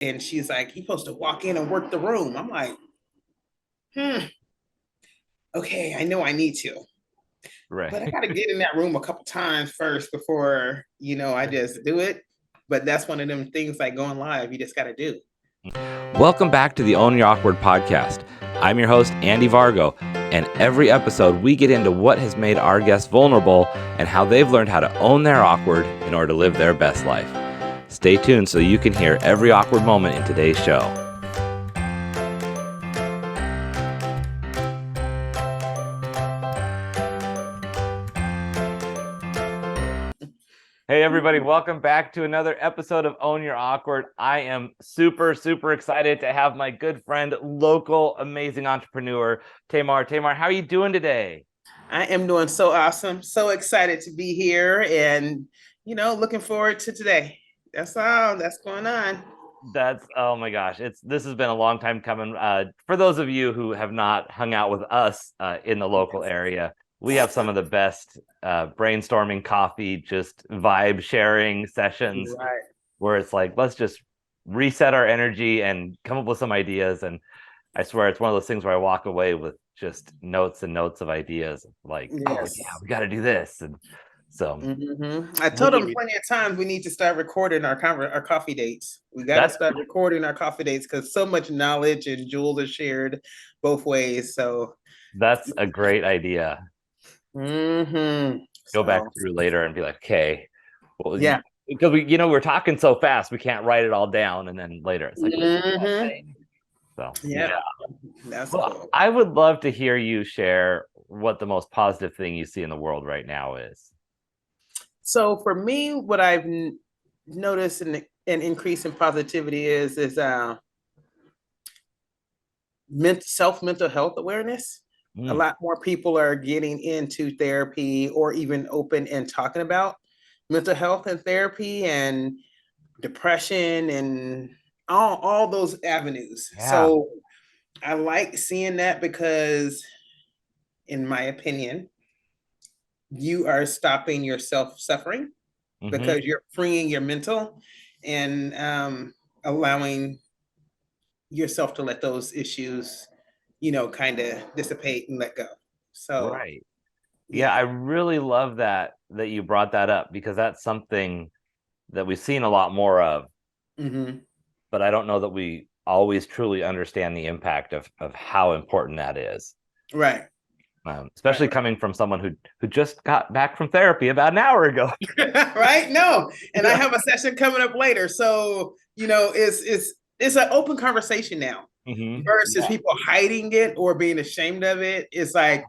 And she's like, "You're supposed to walk in and work the room." I'm like, okay, I know I need to, but I Right. got to get in that room a couple times first before, I just do it. But that's one of them things like going live, you just got to do. Welcome back to the Own Your Awkward podcast. I'm your host, Andy Vargo, and every episode we get into what has made our guests vulnerable and how they've learned how to own their awkward in order to live their best life. Stay tuned so you can hear every awkward moment in today's show. Hey, everybody. Welcome back to another episode of Own Your Awkward. I am super, super excited to have my good friend, local, amazing entrepreneur, Tamar. Tamar, how are you doing today? I am doing so awesome. So excited to be here and, looking forward to today. That's all that's going on. Oh my gosh, this has been a long time coming. For those of you who have not hung out with us in the local area, we have some of the best brainstorming, coffee, just vibe sharing sessions Right. where it's like, let's just reset our energy and come up with some ideas. And I swear it's one of those things where I walk away with just notes and notes of ideas like, oh yeah, Yes. we got to do this. And so I told them we, plenty of times we need to start recording our coffee dates. We got to that's start recording our coffee dates because so much knowledge and jewels are shared both ways. So, that's a great idea. Go back so through later and be like, okay, well, yeah. because we're talking so fast, we can't write it all down. And then later it's like, what did that say? So, Yeah, yeah. that's Well, cool. I would love to hear you share what the most positive thing you see in the world right now is. So for me, what I've noticed an increase in positivity is mental health awareness. A Mm, lot more people are getting into therapy or even open and talking about mental health and therapy and depression and all those avenues. yeah. So I like seeing that because, in my opinion, you are stopping yourself suffering Hmm. because you're freeing your mental and allowing yourself to let those issues, kind of dissipate and let go. So, Right. Yeah, I yeah. really love that you brought that up because that's something that we've seen a lot more of, Mm-hmm. but I don't know that we always truly understand the impact of how important that is. Right. Right. Especially coming from someone who just got back from therapy about an hour ago. Right. No. And I Yeah. have a session coming up later. So, it's an open conversation now versus Yeah. people hiding it or being ashamed of it. It's like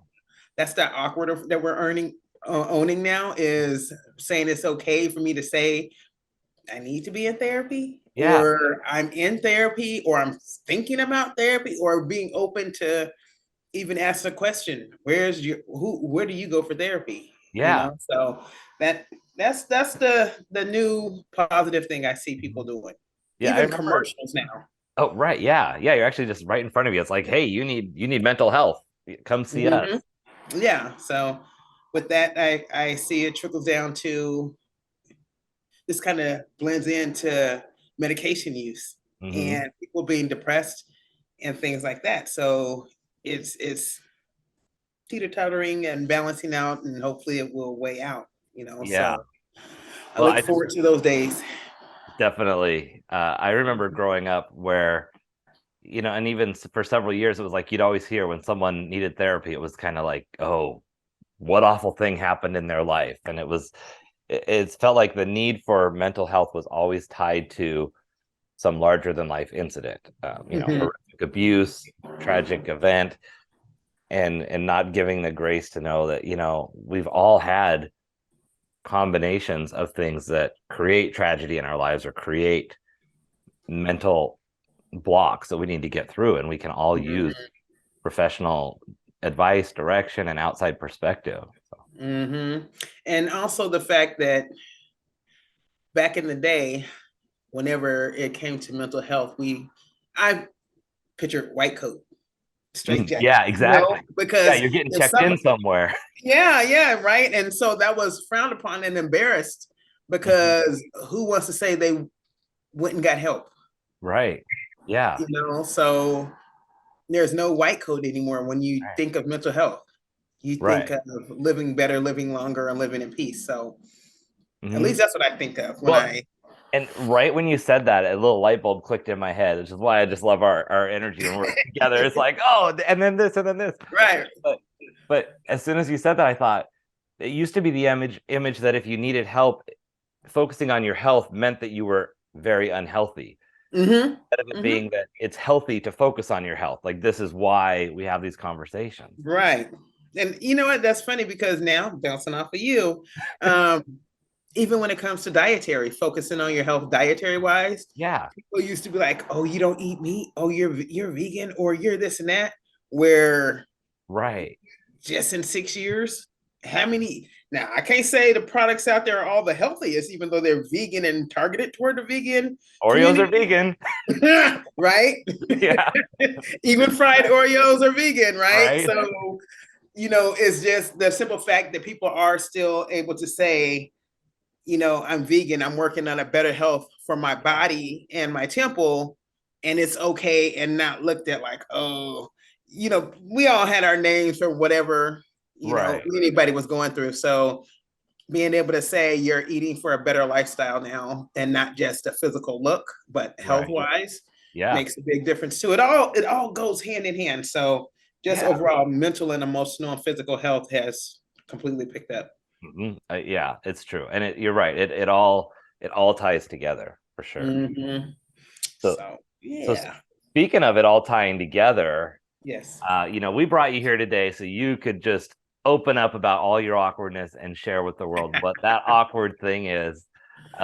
that's that awkward that we're owning now is saying it's okay for me to say I need to be in therapy Yeah. or I'm in therapy or I'm thinking about therapy or being open to even ask a question. Where do you go for therapy? Yeah. So that that's the new positive thing I see people doing. Yeah. I Even remember. commercials now. Oh, right. Yeah. Yeah. You're actually just right in front of you. It's like, hey, you need mental health. Come see us. Hmm. Yeah. So with that, I see it trickles down to this kind of blends into medication use Hmm. and people being depressed and things like that. So it's teeter-tottering and balancing out, and hopefully it will weigh out. Yeah. So I Well, look I just forward to those days. definitely. I remember growing up where and even for several years, it was like you'd always hear when someone needed therapy, it was kind of like, oh, what awful thing happened in their life, and it felt like the need for mental health was always tied to some larger than life incident, Mm-hmm. horrific abuse, tragic event, and not giving the grace to know that we've all had combinations of things that create tragedy in our lives or create mental blocks that we need to get through, and we can all use professional advice, direction, and outside perspective. So, Mm-hmm. And also the fact that back in the day, whenever it came to mental health, I pictured white coat, straight jacket, yeah, exactly. Yeah, because you're getting if checked in something, somewhere. yeah, right. And so that was frowned upon and embarrassed Mhm. because who wants to say they went and got help? Right. Yeah. So there's no white coat anymore when you Right. think of mental health. You think Right. of living better, living longer, and living in peace. So at Hmm. least that's what I think of when Well, I and right when you said that, a little light bulb clicked in my head, which is why I just love our energy when we're together. It's like, oh, and then this and then this. right. But but as soon as you said that, I thought it used to be the image that if you needed help, focusing on your health meant that you were very unhealthy. Mm-hmm. Instead of it Mm-hmm. being that it's healthy to focus on your health. Like this is why we have these conversations. Right. And you know what? That's funny because now bouncing off of you, um, even when it comes to dietary, focusing on your health dietary wise, Yeah. people used to be like, "Oh, you don't eat meat. Oh, you're vegan, or you're this and that." Where Right. just in 6 years, how many? Now I can't say the products out there are all the healthiest, even though they're vegan and targeted toward the vegan Oreos are community, vegan. right? Yeah. Even fried Oreos are vegan, right? Right. So it's just the simple fact that people are still able to say, I'm vegan, I'm working on a better health for my body and my temple, and it's okay and not looked at like, oh, we all had our names for whatever, Right. anybody was going through. So being able to say you're eating for a better lifestyle now and not just a physical look, but health Right. wise Yeah. makes a big difference too. It all goes hand in hand. So just Yeah. overall mental and emotional and physical health has completely picked up. Yeah, it's true. And you're right. It all ties together for sure. Mm-hmm. So So so yeah. speaking of it all tying together, Yes. we brought you here today so you could just open up about all your awkwardness and share with the world what that awkward thing is.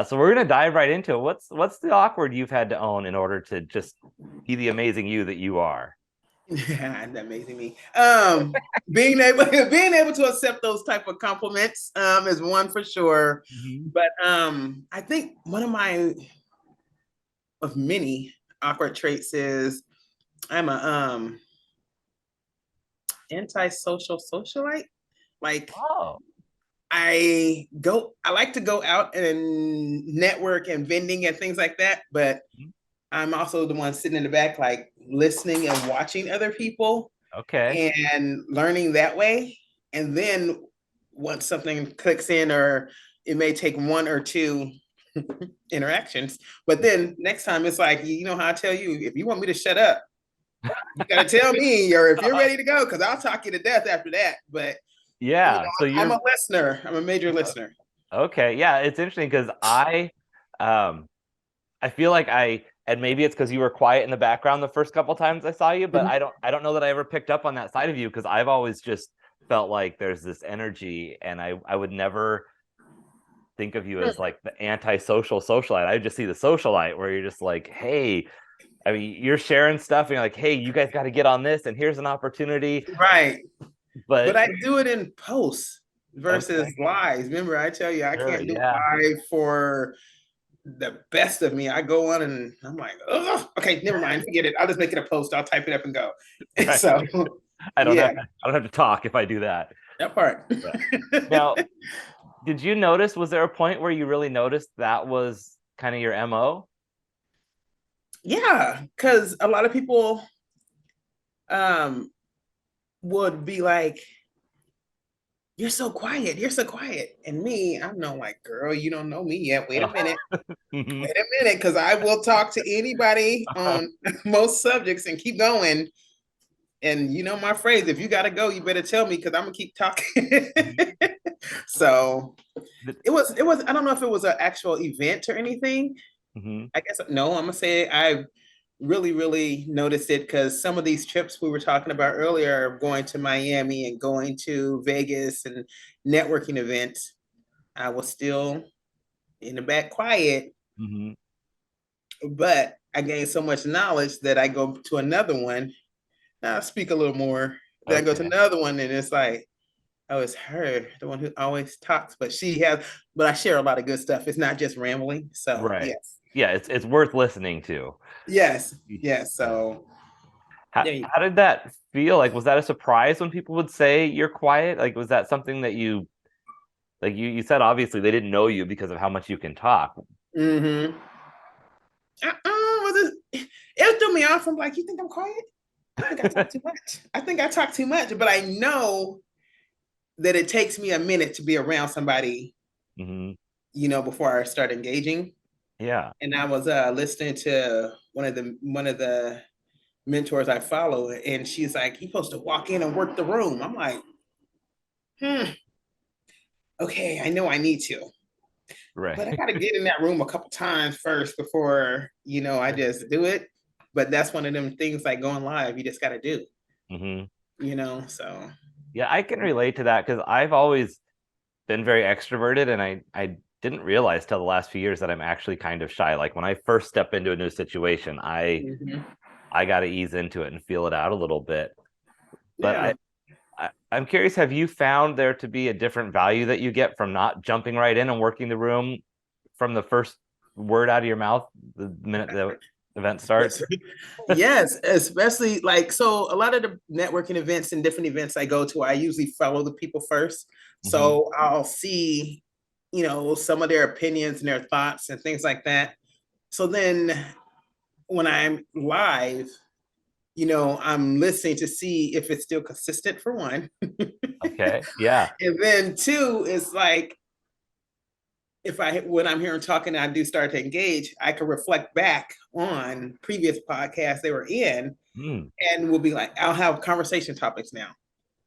So we're gonna dive right into it. What's the awkward you've had to own in order to just be the amazing you that you are? That amazing me. Being able to accept those type of compliments is one for sure. Mhm. But I think one of my of many awkward traits is I'm a antisocial socialite. Like Oh, I like to go out and network and vending and things like that, but I'm also the one sitting in the back, like listening and watching other people okay. and learning that way. And then once something clicks in, or it may take one or two interactions, but then next time it's like, you know how I tell you, if you want me to shut up, you got to tell me, or if you're ready to go, because I'll talk you to death after that. But Yeah, so I'm you're a listener. I'm a major listener. okay. Yeah, it's interesting because um I feel like and maybe it's because you were quiet in the background the first couple times I saw you, but Mhm. I don't know that I ever picked up on that side of you because I've always just felt like there's this energy and I would never think of you as like the antisocial socialite. I would just see the socialite where you're just like, hey, I mean, you're sharing stuff and you're like, hey, you guys got to get on this and here's an opportunity. Right. But But I do it in posts versus okay, lives. Remember, I tell you, I sure, can't do yeah. live for the best of me. I go on and I'm like, oh, okay, never mind, forget it. I'll just make it a post. I'll type it up and go. Right. So, I don't yeah, have to I don't have to talk if I do that. that part. Yeah. Now, did you notice, was there a point where you really noticed that was kind of your MO? Yeah, because a lot of people um, would be like, "You're so quiet. You're so quiet," and me, I'm no like, "Girl, you don't know me yet. Wait a minute." Mhm. Wait a minute, because I will talk to anybody on most subjects and keep going. And you know my phrase, if you gotta go, you better tell me because I'm gonna keep talking. So it was I don't know if it was an actual event or anything. Mhm. I guess no, I'm gonna say I really, really noticed it because some of these trips we were talking about earlier, going to Miami and going to Vegas and networking events, I was still in the back quiet, Mhm. but I gained so much knowledge that I go to another one. I speak a little more. Then I go to Okay. another one, and it's like, oh, it's her, the one who always talks, but I share a lot of good stuff. It's not just rambling. So Right. yes, Yeah, it's worth listening to. yes, yes. Yeah. So How there you how did that feel? Like, was that a surprise when people would say you're quiet? Like, was that something that you said obviously they didn't know you because of how much you can talk. go. Mm-hmm. Was it? off. I'm like, you think I'm quiet? I think I talk too much. I think I talk too much, but I know that it takes me a minute to be around somebody, Hmm. before I start engaging. Yeah. And I was listening to one of the mentors I follow, and she's like, "You're supposed to walk in and work the room." I'm like, okay, I know I need to, but I Right. got to get in that room a couple times first before I just do it. But that's one of them things like going live. You just got to do, Hmm. So Yeah, I can relate to that because I've always been very extroverted, and I didn't realize till the last few years that I'm actually kind of shy. Like when I first step into a new situation, mhm. I got to ease into it and feel it out a little bit. But Yeah. I'm curious, have you found there to be a different value that you get from not jumping right in and working the room from the first word out of your mouth the minute the event starts? Yes, especially like so a lot of the networking events and different events I go to, I usually follow the people first. Hmm. So I'll see, some of their opinions and their thoughts and things like that. So then when I'm live, I'm listening to see if it's still consistent for one. Okay. Yeah. And then two is like if when I'm hearing talking, I do start to engage, I can reflect back on previous podcasts they were in, Mm, and we'll be like, I'll have conversation topics now.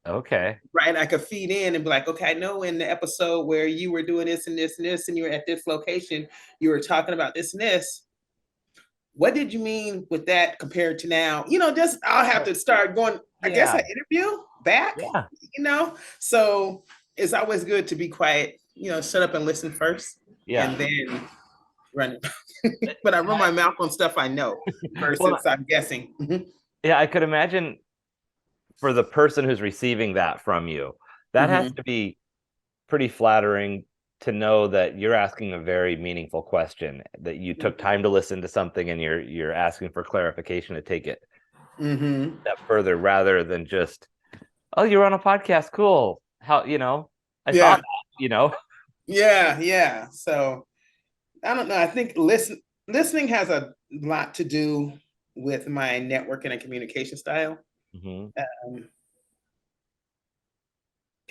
okay. Right. I could feed in and be like, okay, I know in the episode where you were doing this and this and this, and you were at this location, you were talking about this and this. What did you mean with that compared to now? Just I'll have to start going, I guess, Yeah. an interview back, Yeah. So it's always good to be quiet, shut up and listen first Yeah. and then run it. But I run my mouth on stuff I know Well, versus I'm guessing. yeah, I could imagine for the person who's receiving that from you, that has Mm-hmm. to be pretty flattering to know that you're asking a very meaningful question, that you took time to listen to something and you're asking for clarification to take it Mm-hmm. step further rather than just, oh, you're on a podcast, cool. How, I saw Yeah. that, you know? Yeah. Yeah. So I don't know. I think listening has a lot to do with my networking and communication style. Hmm. Um,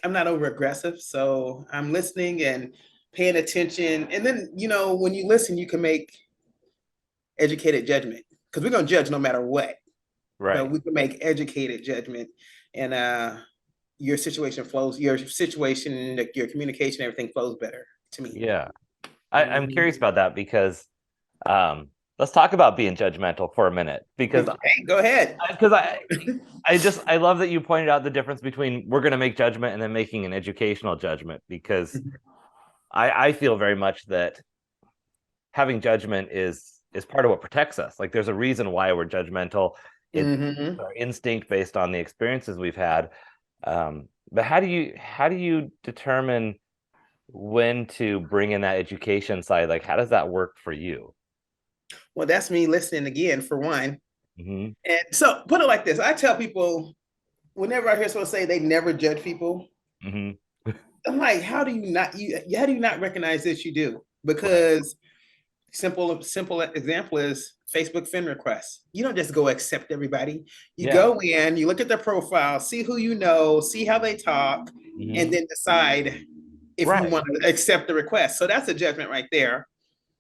I'm not over aggressive, so I'm listening and paying attention. And then, when you listen, you can make educated judgment because we're going to judge no matter what, but Right. we can make educated judgment. And your situation, like your communication, everything flows better to me. Yeah. I'm Mhm. curious about that because let's talk about being judgmental for a minute Hey, go ahead. because I love that you pointed out the difference between we're going to make judgment and then making an educational judgment because I feel very much that having judgment is part of what protects us. Like there's a reason why we're judgmental. It's Mm-hmm. our instinct based on the experiences we've had. But how do you determine when to bring in that education side? Like how does that work for you? Well, that's me listening again for one. Hmm. And so put it like this. I tell people whenever I hear someone say they never judge people, Hmm. I'm like, how do you not recognize this? You do. Right. Because simple example is Facebook friend requests. You don't just go accept everybody. You Yeah. go in, you look at their profile, see who you know, see how they talk, and Hmm. then decide if you Right. want to accept the request. So that's a judgment right there.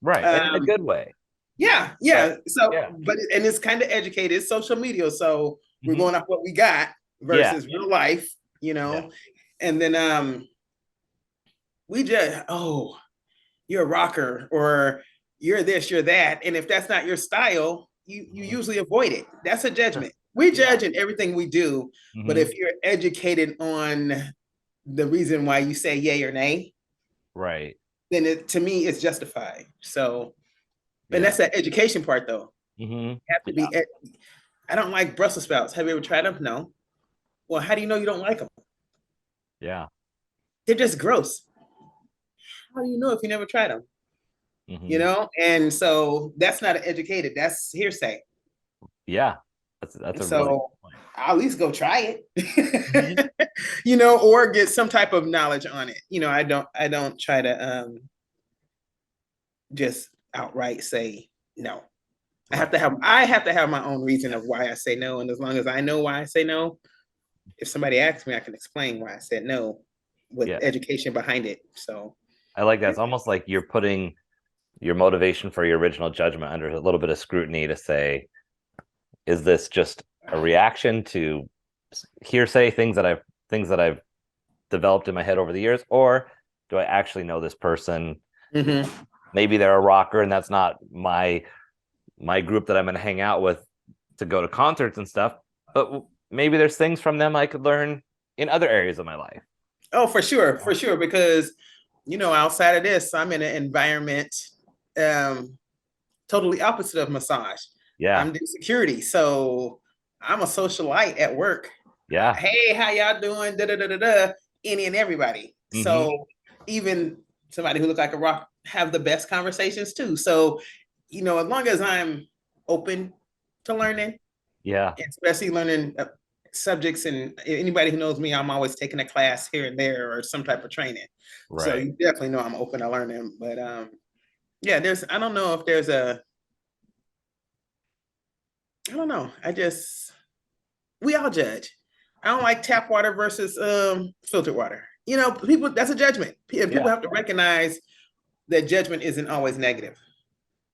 Right. And in a Um, good way. yeah, Right. yeah. So, Yeah. and it's kind of educated. It's social media, so we're Hmm. going off what we got Yeah. versus real life, Yeah. And then we just, oh, you're a rocker or you're this, you're that. And if that's not your style, you Hmm. usually avoid it. That's a Sure. judgment. We Yeah. judge in everything we do, but Hmm. if you're educated on the reason why you say yay or nay, Right. then to me it's justified. So, and Yeah. that's that education part though. Hmm. You have to Yeah. be. I don't like Brussels sprouts. Have you ever tried them? No. Well, how do you know you don't like them? Yeah. They're just gross. How do you know if you never tried them? Hmm. And so that's not an educated. That's hearsay. Yeah. That's a really So good point. I'll at least go try Mhm. it, or get some type of knowledge on it. I don't try to just outright say no. Right. I have to have my own reason of why I say no. And as long as I know why I say no, if somebody asks me, I can explain why I said no with Yeah. education behind it. So I like that. It's almost like you're putting your motivation for your original judgment under a little bit of scrutiny to say, is this just a reaction to hearsay things that I've developed in my head over the years, or do I actually know this person? mm-hmm. Maybe they're a rocker and that's not my group that I'm going to hang out with to go to concerts and stuff, but maybe there's things from them I could learn in other areas of my life. Oh, for sure, because outside of this, I'm in an environment um, totally opposite of massage. Yeah. I'm doing security, so I'm a socialite at work. Yeah. Hey, how y'all doing? Da da da da da. Any and everybody. Mm-hmm. So even somebody who looks like a rock have the best conversations too. So as long as I'm open to learning, Yeah. especially learning subjects, and anybody who knows me, I'm always taking a class here and there or some type of training. So Right. you definitely know I'm open to learning. But yeah, I don't know if there's I don't know. We all judge. I don't like tap water versus filtered water. People, that's a judgment. People Yeah. have to recognize that judgment isn't always negative.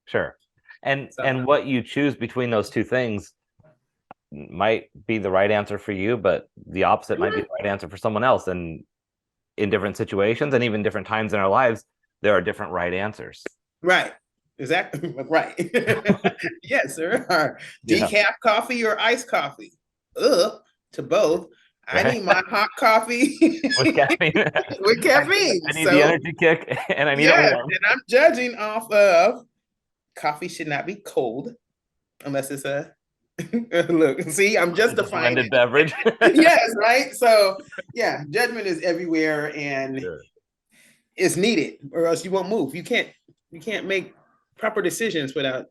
Sure. So And what you choose between those two things might be the right answer for you, but the opposite might be the right answer for someone else. And in different situations and even different times in our lives, there are different right answers. right. Exactly. Right. Yes, there are. Yeah. Decaf coffee or iced coffee. To both. I Right. need my hot coffee With caffeine. with caffeine. I need the So energy kick and I need it yes, warm. and I'm judging off of coffee should not be cold unless it's a look. See, I'm It's a justifying blended beverage. it. Yes, right. So yeah, judgment is everywhere and Sure. it's needed, or else you won't move. You can't make proper decisions without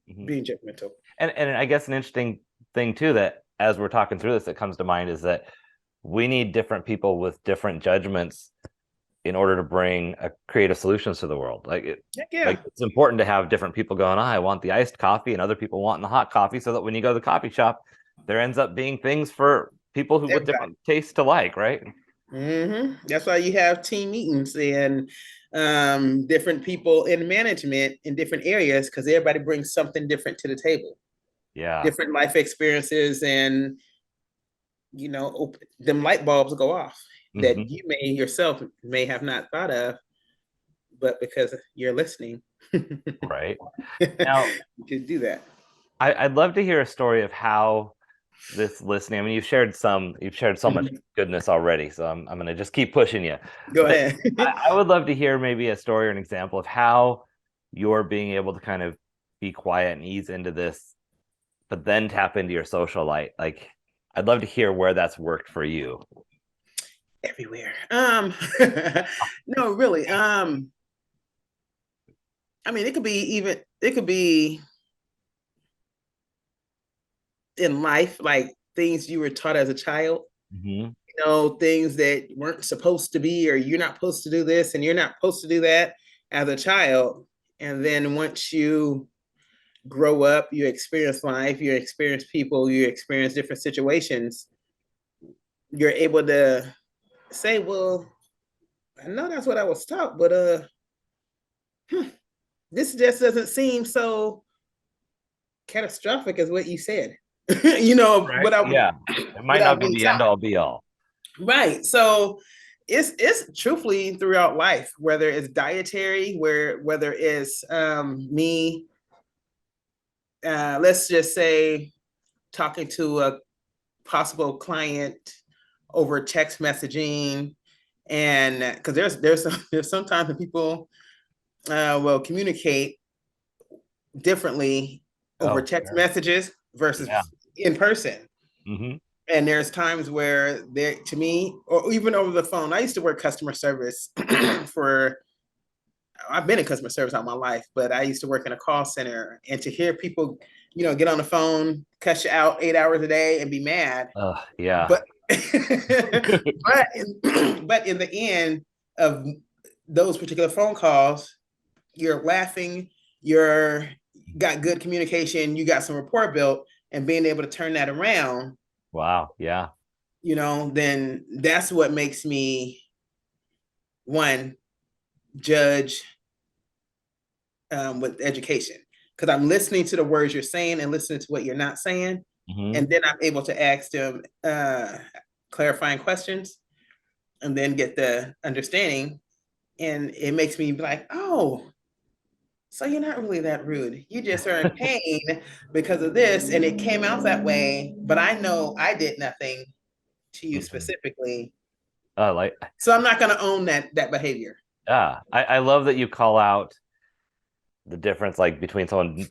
Mhm. being judgmental. And I guess an interesting thing too that as we're talking through this that comes to mind is that we need different people with different judgments in order to bring creative solutions to the world. Yeah, Like it's important to have different people going, I want the iced coffee, and other people wanting the hot coffee, so that when you go to the coffee shop, there ends up being things for people who with everybody. different tastes to like, right? That's why you have team meetings and different people in management in different areas because everybody brings something different to the table, Yeah. different life experiences, and them light bulbs go off that Hmm. you may yourself may have not thought of, but because you're listening, Right. you Now, can do that. I'd love to hear a story of how this listening. I mean, you've shared so much goodness already, so I'm gonna just keep pushing you. Go But ahead. I would love to hear maybe a story or an example of how you're being able to kind of be quiet and ease into this, but then tap into your social light. Like, I'd love to hear where that's worked for you. Everywhere. No, really. I mean, it could be in life, like things you were taught as a child, Mm-hmm. things that weren't supposed to be, or you're not supposed to do this and you're not supposed to do that as a child. And then once you grow up, you experience life, you experience people, you experience different situations, you're able to say, well, I know that's what I was taught, but this just doesn't seem so catastrophic as what you said. Right. Yeah. It might not without be being the end taught. all be all. Right. So it's truthfully throughout life, whether it's dietary, whether it's me, let's just say talking to a possible client over text messaging, and because there's sometimes that people will communicate differently over Oh, text sure. messages versus Yeah. in person. Mm-hmm. And there's times where there, to me, or even over the phone, I used to work customer service for, I've been in customer service all my life, but I used to work in a call center, and to hear people, get on the phone, cuss you out 8 hours a day and be mad. Yeah. But, but in the end of those particular phone calls, you're laughing, you're got good communication, you got some rapport built, and being able to turn that around, Wow. Yeah. then that's what makes me one judge with education, because I'm listening to the words you're saying and listening to what you're not saying, Mm-hmm. and then I'm able to ask them clarifying questions, and then get the understanding, and it makes me be like, oh, so you're not really that rude. You just are in pain because of this, and it came out that way. But I know I did nothing to you Mm-hmm. specifically, Like, so I'm not going to own that behavior. yeah, I love that you call out the difference, like between someone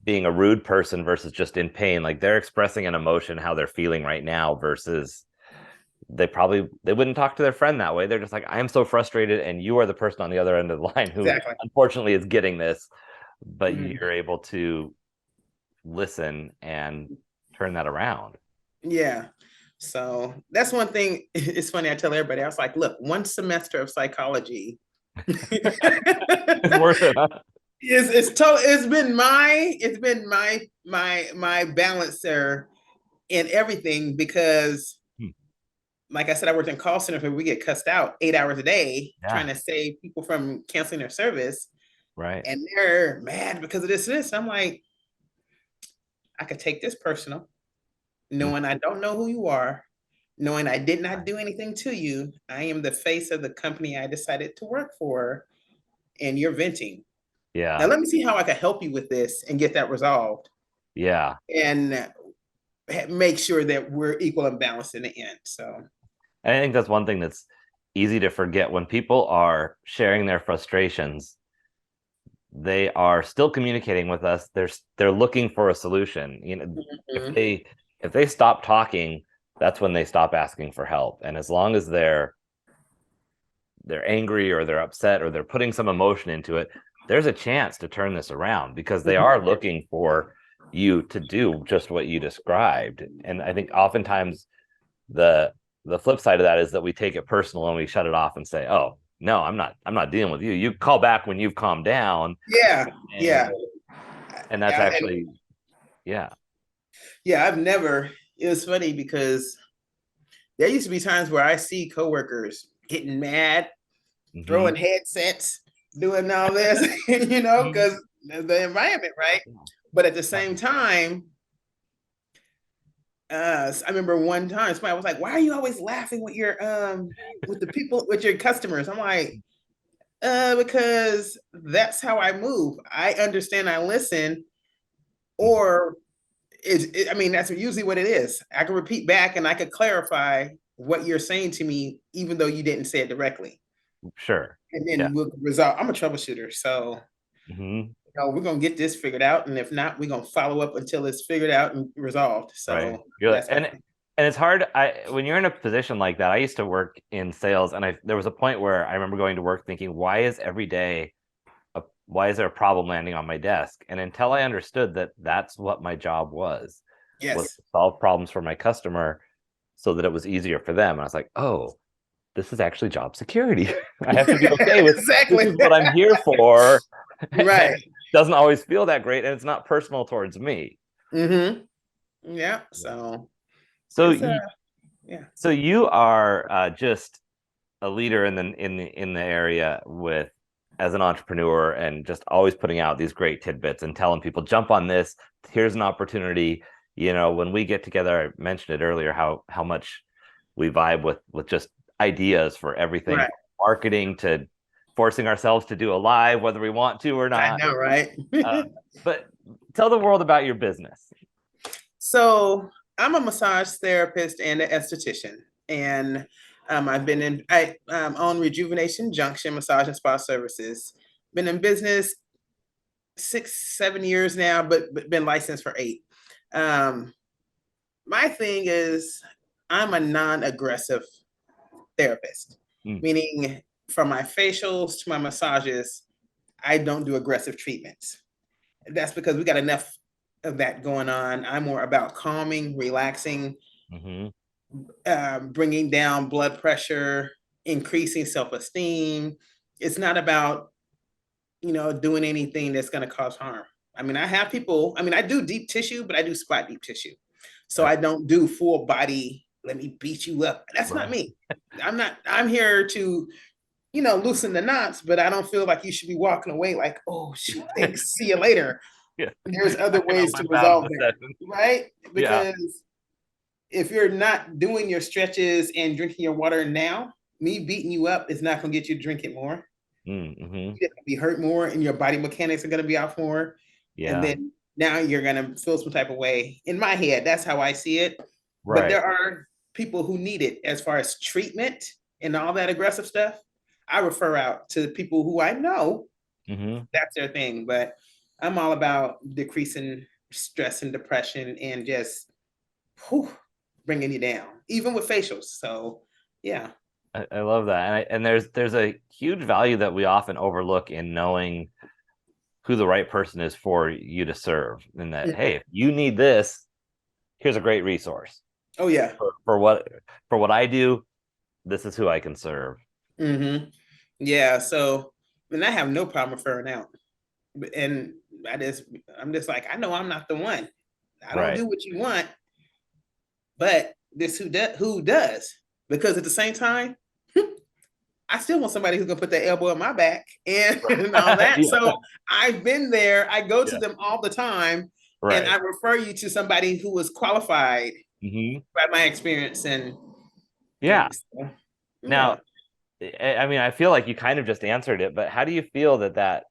being a rude person versus just in pain. Like they're expressing an emotion, how they're feeling right now, versus they wouldn't talk to their friend that way. They're just like, I am so frustrated, and you are the person on the other end of the line who Exactly. unfortunately is getting this, but Mm. you're able to listen and turn that around. Yeah. So that's one thing. It's funny. I tell everybody, I was like, look, one semester of psychology It's worth it, huh? it's been my balancer in everything, because Hmm. like I said, I worked in call centers where we get cussed out 8 hours a day trying Yeah, to save people from canceling their service, right. and they're mad because of this. I'm like, I could take this personal, Mm, knowing I don't know who you are, knowing I did not right. do anything to you. I am the face of the company I decided to work for, and you're venting. Now, Yeah, let me see how I can help you with this and get that resolved, yeah. and make sure that we're equal and balanced in the end. So, And I think that's one thing that's easy to forget when people are sharing their frustrations. They are still communicating with us. They're looking for a solution. If mhm. they stop talking, that's when they stop asking for help. And as long as they're angry or they're upset or they're putting some emotion into it, there's a chance to turn this around because they are looking for you to do just what you described. And I think oftentimes the the flip side of that is that we take it personal and we shut it off and say, "Oh, no, I'm not dealing with you. You call back when you've calmed down." Yeah, And yeah, that's and actually, yeah. yeah. I've never. It was funny because there used to be times where I see coworkers getting mad, Hmm. throwing headsets, doing all this, because the environment, right? But at the same time, I remember one time somebody was like, "Why are you always laughing with the people, with your customers?" I'm like, because that's how I move. I understand, I listen, or I mean, that's usually what it is. I can repeat back and I could clarify what you're saying to me, even though you didn't say it directly. Sure. And Yeah. then we'll resolve. I'm a troubleshooter. So, Hmm. we're going to get this figured out. And if not, we're going to follow up until it's figured out and resolved. Right. So You're like, that's my thing. and it's hard. When you're in a position like that, I used to work in sales, and there was a point where I remember going to work thinking, why is there a problem landing on my desk? And until I understood that that's what my job was Yes. to solve problems for my customer so that it was easier for them. And I was like, oh, this is actually job security. I have to be okay with this Exactly. is what I'm here for. And Right. it doesn't always feel that great, and it's not personal towards me. Mm-hmm. Yeah. Yeah. So So it's you, yeah. so you are just a leader in the area with as an entrepreneur and just always putting out these great tidbits and telling people jump on this. Here's an opportunity. When we get together, I mentioned it earlier how much we vibe with just ideas for everything Right. from marketing to forcing ourselves to do a live whether we want to or I not. know, right? But tell the world about your business. So I'm a massage therapist and an esthetician, and I own Rejuvenation Junction Massage and Spa Services. Been in business 6, 7 years now, but been licensed for 8. Um, my thing is, I'm a non-aggressive therapist, Mm, meaning from my facials to my massages, I don't do aggressive treatments. That's because we got enough of that going on. I'm more about calming, relaxing, mm-hmm. bringing down blood pressure, increasing self-esteem. It's not about doing anything that's going to cause harm. I mean, I have people, I mean, I do deep tissue, but I do spot deep tissue. So Okay. I don't do full body, let me beat you up. That's not Right. me. I'm here to, loosen the knots, but I don't feel like you should be walking away like, oh, shoot, thanks, see you later. Yeah. There's I other can ways help to us out in resolve the that, session. right? Yeah. Because if you're not doing your stretches and drinking your water now, me beating you up is not going to get you to drink it more. Mm-hmm. You're going to be hurt more and your body mechanics are going to be off more. And Yeah. then now you're going to feel some type of way. In my head, that's how I see it. But Right. there are people who need it as far as treatment and all that aggressive stuff. I refer out to people who I know Mm-hmm. that's their thing. But I'm all about decreasing stress and depression and just bringing you down, even with facials. So, yeah. I love that. And there's a huge value that we often overlook in knowing who the right person is for you to serve. And that, hey, if you need this, here's a great resource. Oh, yeah. For what I do, this is who I can serve. Mm-hmm. Yeah. So, and I have no problem referring out. And I'm just like, I know I'm not the one. I don't Right. do what you want, but this who does. Because at the same time, I still want somebody who's gonna put their elbow in my back and, and all that. Yeah. So I've been there. I go to Yeah. them all the time, and Right. I refer you to somebody who was qualified Mm-hmm. by my experience and Yeah. things. So, yeah. Now, I mean, I feel like you kind of just answered it, but how do you feel that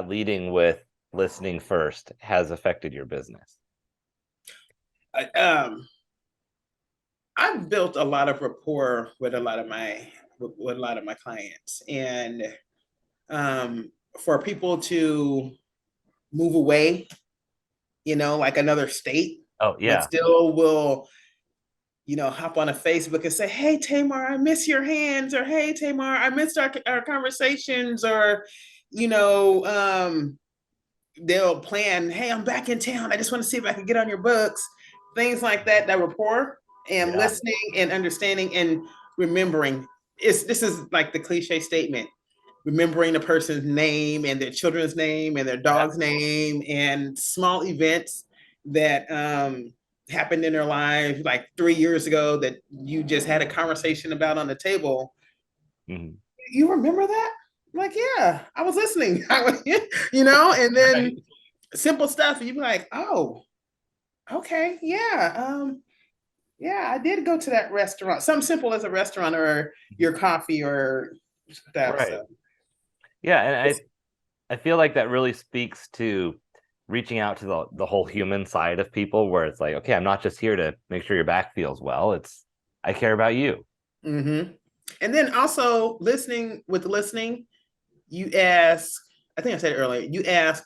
leading with listening first has affected your business? I, I've built a lot of rapport with a lot of my clients, and for people to move away, like another state, Oh, but yeah. still will, hop on a Facebook and say, "Hey Tamar, I miss your hands," or "Hey Tamar, I missed our conversations," or, you know, um, they'll plan, "Hey, I'm back in town. I just want to see if I can get on your books." Things like that, that rapport and Yeah. listening and understanding and remembering. This is like the cliche statement, remembering the person's name and their children's name and their Yeah. dog's name and small events that happened in their life like 3 years ago that you just had a conversation about on the table. Mm-hmm. You remember that? I'm like, yeah, I was listening. And Right. then simple stuff. You'd be like, oh, okay, yeah. Yeah, I did go to that restaurant. Something simple as a restaurant or your coffee or stuff. Right. So Yeah, and I feel like that really speaks to reaching out to the whole human side of people where it's like, okay, I'm not just here to make sure your back feels well. It's I care about you. mm-hmm. And then also listening, you ask, I think I said it earlier, you ask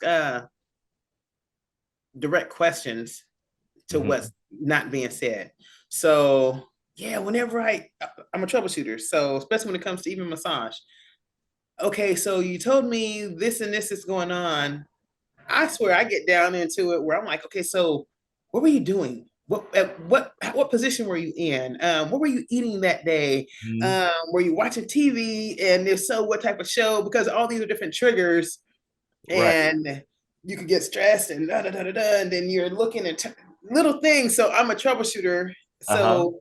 direct questions to Mm-hmm. what's not being said. So yeah, whenever I'm a troubleshooter. So especially when it comes to even massage. Okay, so you told me this and this is going on. I swear I get down into it where I'm like, okay, so what were you doing? What position were you in? What were you eating that day? Mm-hmm. Were you watching TV? And if so, what type of show? Because all these are different triggers, Right. and you could get stressed and da da da da da, and then you're looking at little things. So I'm a troubleshooter, Uh-huh. so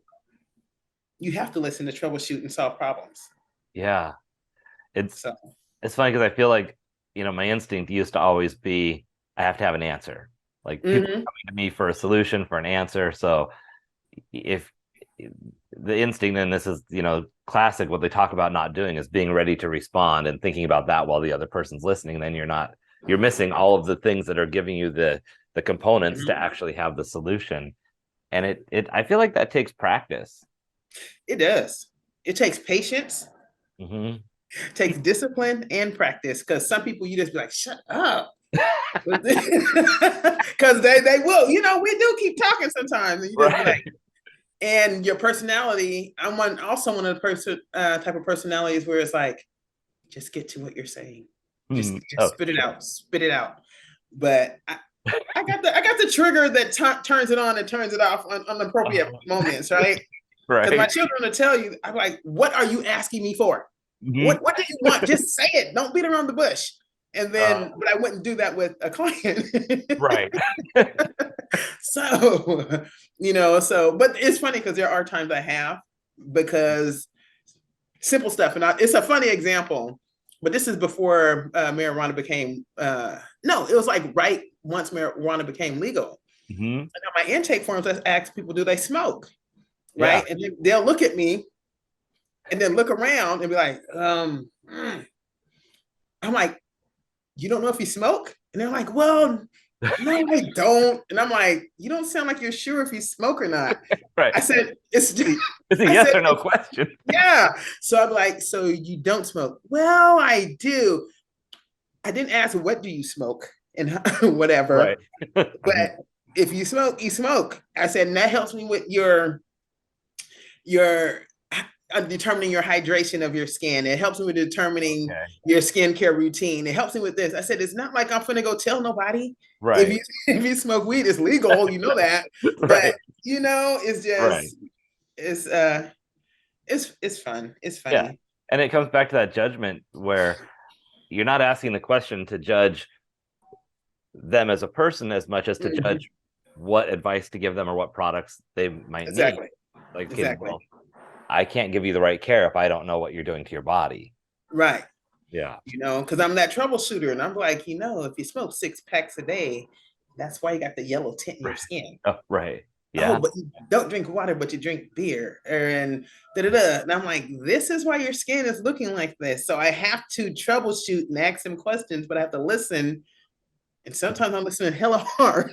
you have to listen to troubleshoot and solve problems. Yeah. It's So it's funny because I feel like, my instinct used to always be I have to have an answer. Like people are mhm. coming to me for a solution, for an answer. So if the instinct, and this is, classic, what they talk about not doing is being ready to respond and thinking about that while the other person's listening, then you're missing all of the things that are giving you the components to Mhm. actually have the solution. And it I feel like that takes practice. It does. It takes patience, Hmm. takes discipline and practice. Because some people you just be like, shut up. Because they will. We do keep talking sometimes, and you just be like, Right. and your personality. I'm also one of the type of personalities where it's like, just get to what you're saying, just Oh, spit it sure. out, spit it out. But I got the trigger that turns it on and turns it off on appropriate moments, right? Because my Right. children will tell you, I'm like, what are you asking me for? Hmm. What do you want? Just say it. Don't beat around the bush. And then, but I wouldn't do that with a client. Right. So, but it's funny because there are times I have, because simple stuff. And it's a funny example, but this is before marijuana became, no, it was like right once marijuana became legal. Mm-hmm. And on my intake forms, I ask people, do they smoke? Yeah. Right. And they'll look at me and then look around and be like, I'm like, you don't know if you smoke? And they're like, well, no, I don't. And I'm like, you don't sound like you're sure if you smoke or not. Right. I said, it's a yes or no question. Yeah. So I'm like, so you don't smoke? Well, I do. I didn't ask, what do you smoke? And whatever. Right. But if you smoke, you smoke. I said, and that helps me with your determining your hydration of your skin. It helps me with determining your skincare routine. It helps me with this. I said, it's not like I'm gonna go tell nobody. Right. If you smoke weed, it's legal, you know that. Right. But it's just it's fun. It's funny. Yeah. And it comes back to that judgment where you're not asking the question to judge them as a person as much as to judge what advice to give them or what products they might need. Like, well, I can't give you the right care if I don't know what you're doing to your body. Right. Yeah. Because I'm that troubleshooter, and I'm like, if you smoke 6 packs a day, that's why you got the yellow tint in your skin. Oh, right. Yeah. Oh, but you don't drink water, but you drink beer, and da-da-da. And I'm like, this is why your skin is looking like this. So I have to troubleshoot and ask them questions, but I have to listen. And sometimes I'm listening hella hard.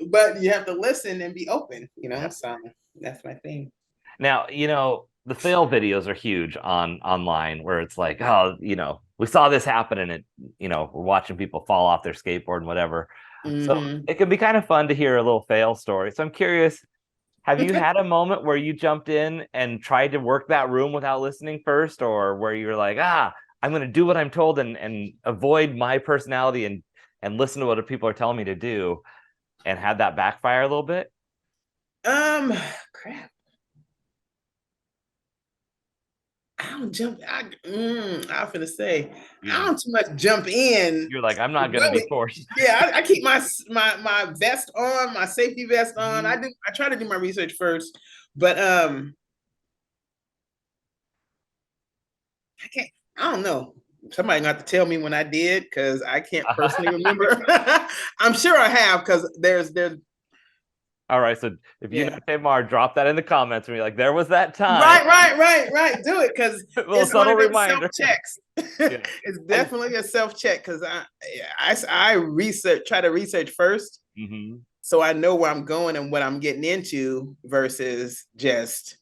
But you have to listen and be open, so that's my thing. Now, the fail videos are huge online, where it's like, oh, we saw this happen, and we're watching people fall off their skateboard and whatever. So it can be kind of fun to hear a little fail story. So I'm curious, have you had a moment where you jumped in and tried to work that room without listening first, or where you're like, I'm going to do what I'm told and avoid my personality and listen to what people are telling me to do, and had that backfire a little bit? Crap. I don't jump. I'm gonna say, I don't too much jump in. You're like, I'm not gonna be forced. Yeah, I keep my vest on, my safety vest on. I try to do my research first, but I don't know. Somebody got to tell me when I did, because I can't personally remember. I'm sure I have, because there's all right, so if you know Tamar, drop that in the comments and be like, there was that time. Right. Do it, because it's subtle reminder. Self-checks. It's definitely a self-check, because I try to research first, so I know where I'm going and what I'm getting into, versus just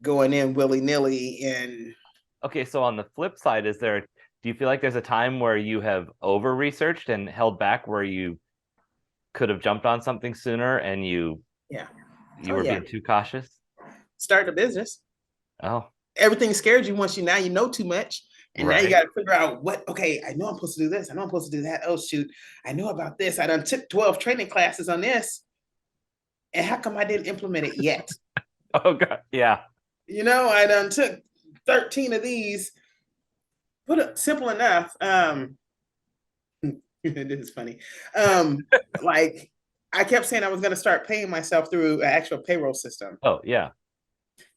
going in willy-nilly. And okay, so on the flip side, do you feel like there's a time where you have over-researched and held back, where you could have jumped on something sooner and you were being too cautious? Start a business. Oh. Everything scared you once you know too much. And now you got to figure out I know I'm supposed to do this. I know I'm supposed to do that. Oh, shoot. I know about this. I done took 12 training classes on this. And how come I didn't implement it yet? Oh, God. Yeah. I done took 13 of these. Put it simple enough. This is funny. Like, I kept saying I was going to start paying myself through an actual payroll system. Oh, yeah.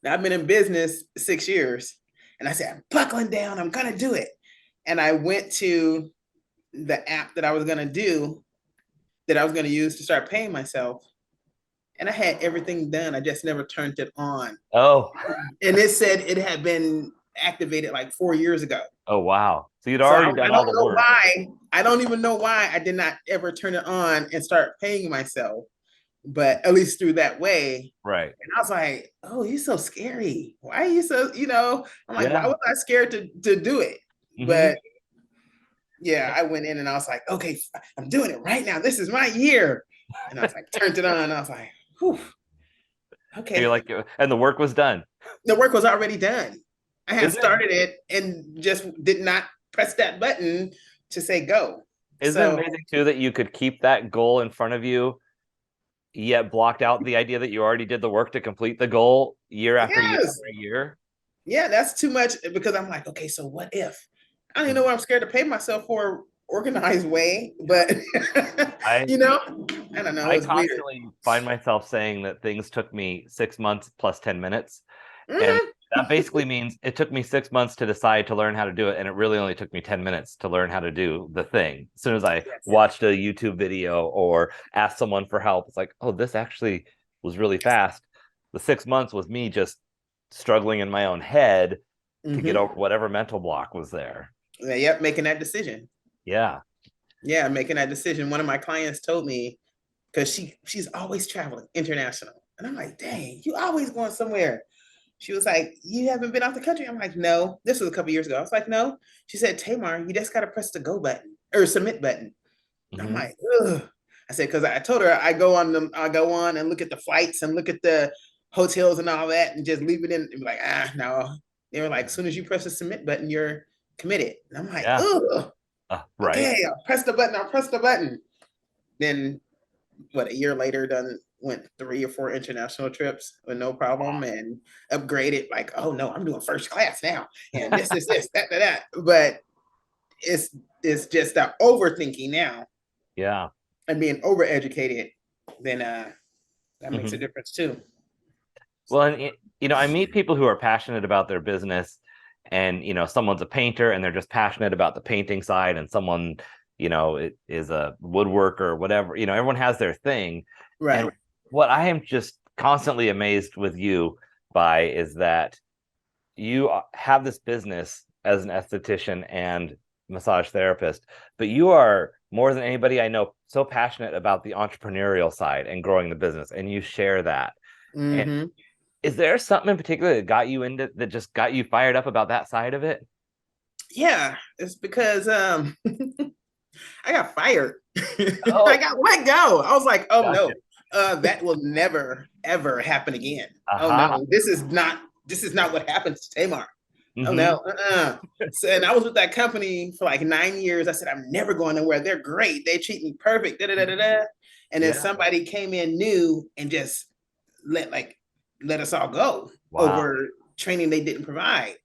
Now, I've been in business 6 years, and I said, I'm buckling down. I'm going to do it. And I went to the app that I was going to use to start paying myself. And I had everything done. I just never turned it on. Oh. And it said it had been activated like 4 years ago. Oh, wow. So you'd already done all the work. I don't even know why I did not ever turn it on and start paying myself, but at least through that way. Right. And I was like, oh, you're so scary. Why are you so, I'm like, why was I scared to do it? But I went in and I was like, okay, I'm doing it right now. This is my year. And I was like, turned it on, and I was like, whew. Okay. So you're like, and the work was done. The work was already done. I had started it and just did not press that button to say go. Isn't it amazing too that you could keep that goal in front of you, yet blocked out the idea that you already did the work to complete the goal year after year after year? Yeah, that's too much, because I'm like, okay, so what if I don't even know what I'm scared to pay myself for organized way, but I you know, I don't know. I It's weird. constantly find myself saying that things took me 6 months plus 10 minutes. And Mhm. that basically means it took me 6 months to decide to learn how to do it. And it really only took me 10 minutes to learn how to do the thing. As soon as I Yes. watched a YouTube video or asked someone for help, it's like, oh, this actually was really fast. The 6 months was me just struggling in my own head to get Hmm. over whatever mental block was there. Yep, making that decision. Yeah. Yeah, making that decision. One of my clients told me because she's always traveling international, and I'm like, dang, you always going somewhere. She was like, you haven't been out the country. I'm like, no. This was a couple years ago. I was like, no. She said, Tamar, you just got to press the go button or submit button. I'm Mm-hmm. like, ugh. I said, because I told her I go on and look at the flights and look at the hotels and all that and just leave it in and be like, no. They were like, as soon as you press the submit button, you're committed. And I'm like, Yeah. ugh, Right. okay, I'll press the button, I'll press the button. Then what, a year later, done went 3 or 4 international trips with no problem and upgraded, like, oh no, I'm doing first class now. And this, that. But it's it's just that overthinking now Yeah. and being overeducated, then that makes a Mm-hmm. difference too. Well, So and I meet people who are passionate about their business, and someone's a painter and they're just passionate about the painting side, and someone, is a woodworker or whatever. Everyone has their thing. And right. what I am just constantly amazed with you by is that you have this business as an esthetician and massage therapist, but you are more than anybody I know so passionate about the entrepreneurial side and growing the business, and you share that. And Mm-hmm. is there something in particular that got you into that just got you fired up about that side of it? Yeah, it's because I got fired. I Oh, got let go. I was like, oh gotcha. no, that will never ever happen again. Oh Aha. no, this is not what happens to Tamar. Oh Mm-hmm. no. So, and I was with that company for like 9 years. I said, I'm never going nowhere. They're great. They treat me perfect. Da, da, da, da, da. And then Yeah. somebody came in new and just let like let us all go Wow. over training they didn't provide.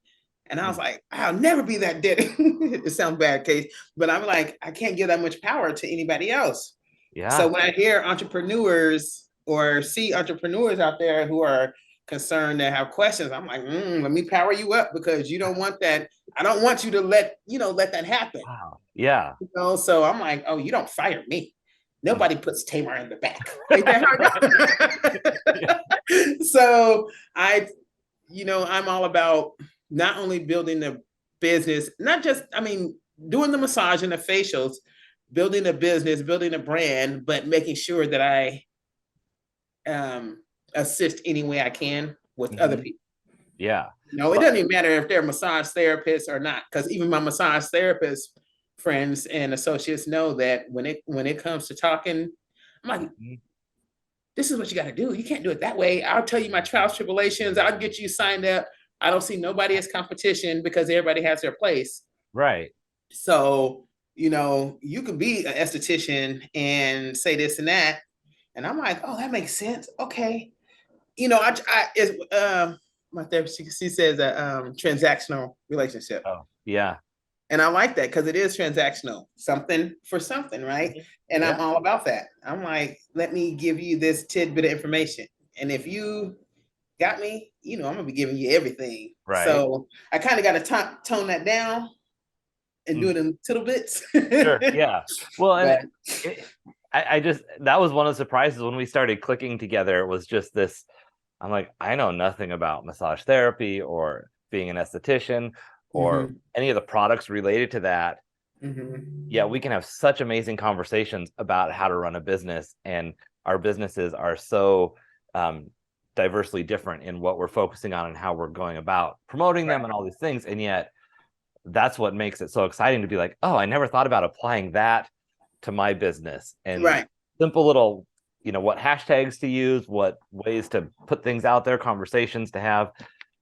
And I was Mm. like, I'll never be that dead. It sounds bad, Case, but I'm like, I can't give that much power to anybody else. So Yeah. when I hear entrepreneurs or see entrepreneurs out there who are concerned that have questions, I'm like, let me power you up because you don't want that. I don't want you to let that happen. Wow. Yeah. So I'm like, oh, you don't fire me. Nobody puts Tamar in the back. Ain't that Yeah. hard? So I'm all about not only building the business, not just, I mean, doing the massage and the facials, building a business, building a brand, but making sure that I assist any way I can with other Mm-hmm. people. Yeah. No, it Well, doesn't even matter if they're massage therapists or not, because even my massage therapist friends and associates know that when it comes to talking, I'm like, mhm. this is what you got to do. You can't do it that way. I'll tell you my trials, tribulations. I'll get you signed up. I don't see nobody as competition because everybody has their place. Right. So, you could be an esthetician and say this and that. And I'm like, oh, that makes sense. Okay. My therapist, she says a transactional relationship. Oh, yeah. And I like that because it is transactional, something for something, right? Mhm. And I'm Yeah. all about that. I'm like, let me give you this tidbit of information. And if you got me, I'm gonna be giving you everything. Right. So I kind of got to tone that down and do Mm. it in little bits. Sure. Yeah. Well, and But I just that was one of the surprises when we started clicking together. It was just this. I'm like, I know nothing about massage therapy or being an esthetician or mhm, any of the products related to that. Yeah, mhm, we can have such amazing conversations about how to run a business, and our businesses are so um, diversely different in what we're focusing on and how we're going about promoting them and all these things. And yet, that's what makes it so exciting to be like, oh, I never thought about applying that to my business, and right. simple little, what hashtags to use, what ways to put things out there, conversations to have.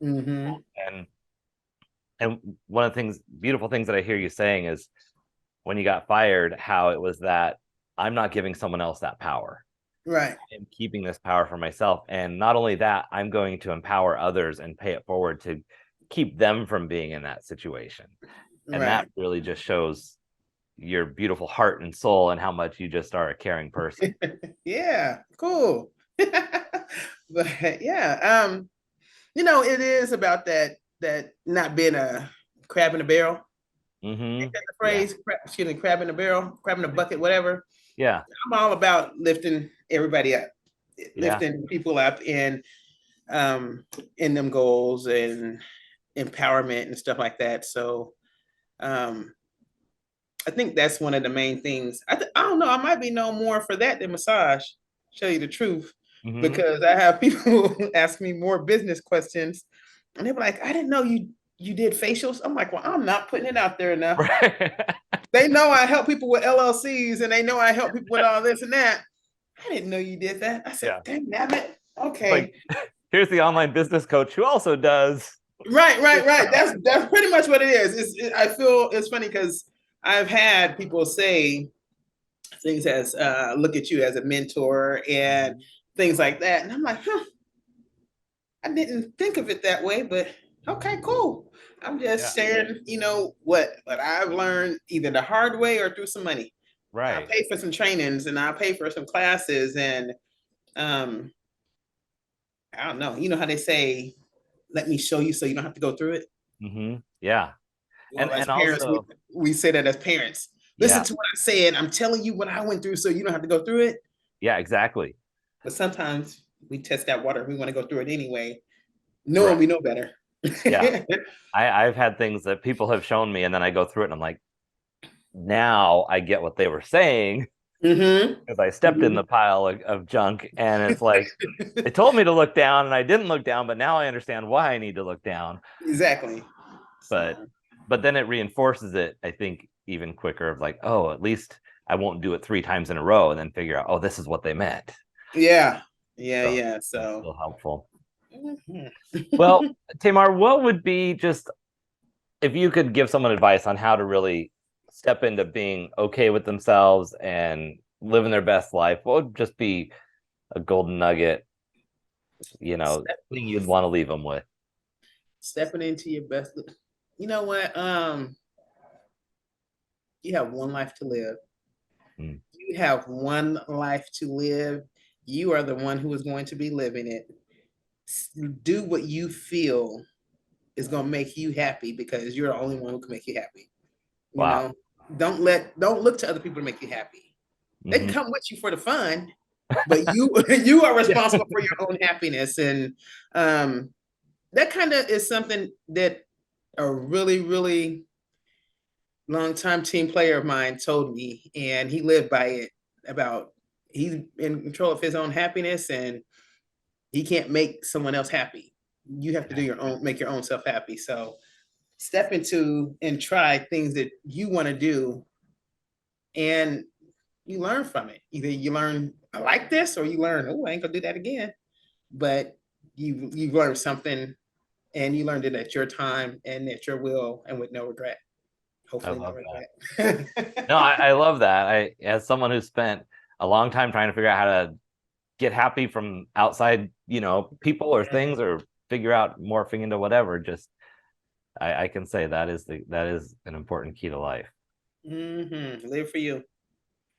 Hmm. and and one of the beautiful things that I hear you saying is when you got fired, how it was that I'm not giving someone else that power. Right. I'm keeping this power for myself. And not only that, I'm going to empower others and pay it forward to keep them from being in that situation. And that really just shows your beautiful heart and soul and how much you just are a caring person. Yeah, cool. But yeah, it is about that not being a crab in a barrel. Mm-hmm. Ain't that the Yeah. phrase? Excuse me, crab in a barrel, crab in a bucket, whatever. Yeah. I'm all about lifting everybody up, Yeah. lifting people up in them goals and empowerment and stuff like that. So um I think that's one of the main things. I don't know. I might be known more for that than massage. Show you the truth, Mm-hmm. because I have people ask me more business questions, and they're like, "I didn't know you did facials." I'm like, "Well, I'm not putting it out there enough." Right. They know I help people with LLCs, and they know I help people with all this and that. I didn't know you did that. I said, Yeah. "Dang, damn it." It's like, Okay. here's the online business coach who also does. Right. That's pretty much what it is. I feel it's funny because I've had people say things as look at you as a mentor and things like that. And I'm like, I didn't think of it that way, but okay, cool. I'm just Yeah. sharing, what I've learned either the hard way or through some money. I Right. pay for some trainings and I pay for some classes and um, I don't know. You know how they say, let me show you so you don't have to go through it? Mm-hmm. Yeah. Well, as And parents, also, we say that as parents. Listen yeah. to what I said. I'm telling you what I went through so you don't have to go through it. Yeah, exactly. But sometimes we test that water. We want to go through it anyway, knowing Right. we know better. Yeah. I've had things that people have shown me and then I go through it and I'm like, now I get what they were saying Mm-hmm. because I stepped in Mm-hmm. the pile of junk and it's like it told me to look down and I didn't look down, but now I understand why I need to look down. Exactly. But So but then it reinforces it, I think, even quicker of like, oh, at least I won't do it 3 times in a row and then figure out, oh, this is what they meant. yeah, So that's So still helpful. mhm. Well, Tamar, what would be just if you could give someone advice on how to really step into being okay with themselves and living their best life, what would just be a golden nugget, Step, thing you'd want to leave them with? stepping into your best. You know what? You have one life to live. Mm. You have one life to live. You are the one who is going to be living it. Do what you feel is going to make you happy because you're the only one who can make you happy. You Wow. know, don't look to other people to make you happy. They can Hmm. come with you for the fun, but you are Yeah. responsible for your own happiness. And um, that kind of is something that a really, really long time team player of mine told me, and he lived by it about he's in control of his own happiness and he can't make someone else happy. You have to do your own, make your own self happy. So step into and try things that you want to do and you learn from it. Either you learn, I like this, or you learn, oh, I ain't gonna do that again. But you've learned something and you learned it at your time and at your will and with no regret. I Hopefully no love that. regret. No, I love that. As someone who spent a long time trying to figure out how to get happy from outside, people or things, or figure out morphing into whatever, just I can say that is an important key to life. Live for you.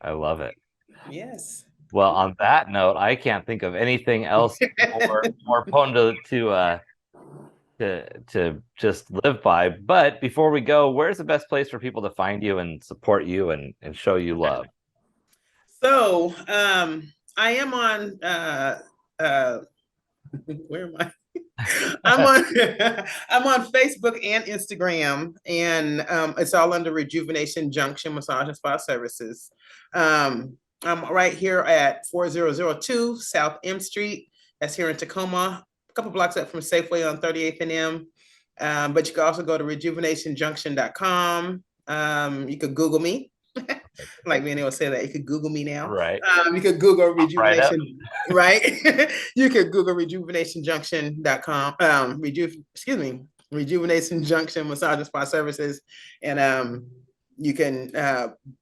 I love it. Yes. Well, on that note, I can't think of anything else more prone to just live by. But before we go, where's the best place for people to find you and support you and show you love? So I am on uh where am I? I'm on I'm on Facebook and Instagram, and it's all under Rejuvenation Junction Massage and Spa Services. I'm right here at 4002 South M Street. That's here in Tacoma, a couple blocks up from Safeway on 38th and M. But you can also go to rejuvenationjunction.com. You could Google me. Like many will say that you could Google me now. Right. You could Google Right up. rejuvenation, right? You could Google rejuvenationjunction.com. Excuse me, rejuvenation junction massage and spa services. And you can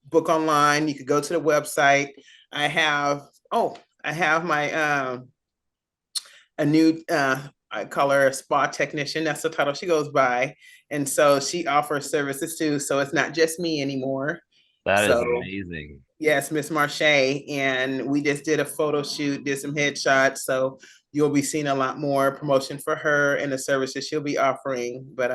book online. You could go to the website. I have my a new I call her a spa technician. That's the title she goes by. And so she offers services too. So it's not just me anymore. That is So amazing. yes, Miss Marche. And we just did a photo shoot, did some headshots. So you'll be seeing a lot more promotion for her and the services she'll be offering. But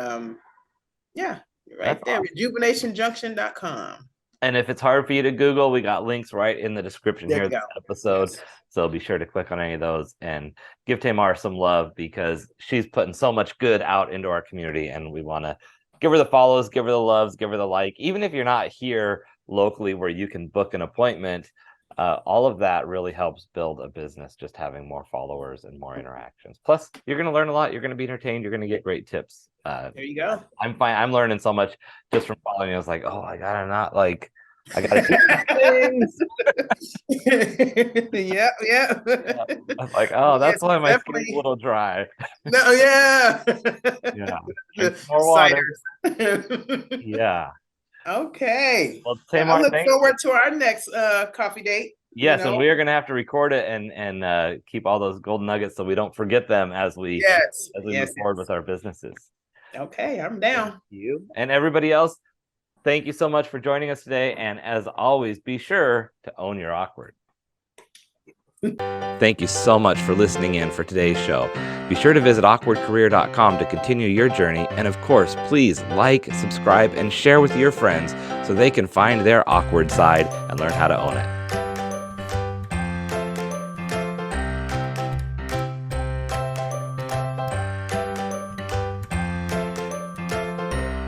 yeah, right That's there, awesome. rejuvenationjunction.com. And if it's hard for you to Google, we got links right in the description There here you of this go. episode. Yes. So be sure to click on any of those and give Tamar some love, because she's putting so much good out into our community, and we want to give her the follows, give her the loves, give her the like. Even if you're not here locally where you can book an appointment, all of that really helps build a business, just having more followers and more interactions. Plus, you're going to learn a lot. You're going to be entertained. You're going to get great tips. There you go. I'm fine. I'm learning so much just from following you. I was like, oh, I gotta do these things. Yeah. Yeah. I was like, oh, that's Yes, why my skin's definitely. a little dry. No, yeah. Yeah. Drink The more water. ciders. Yeah. Okay. Well, Well, I Tamar, look thank forward to our next coffee date. yes, and we are gonna have to record it and keep all those golden nuggets so we don't forget them as we Yes. move Yes. forward with our businesses. Okay, I'm Thank down. you. And everybody else, thank you so much for joining us today. And as always, be sure to own your awkward. Thank you so much for listening in for today's show. Be sure to visit awkwardcareer.com to continue your journey. And of course, please like, subscribe, and share with your friends so they can find their awkward side and learn how to own it.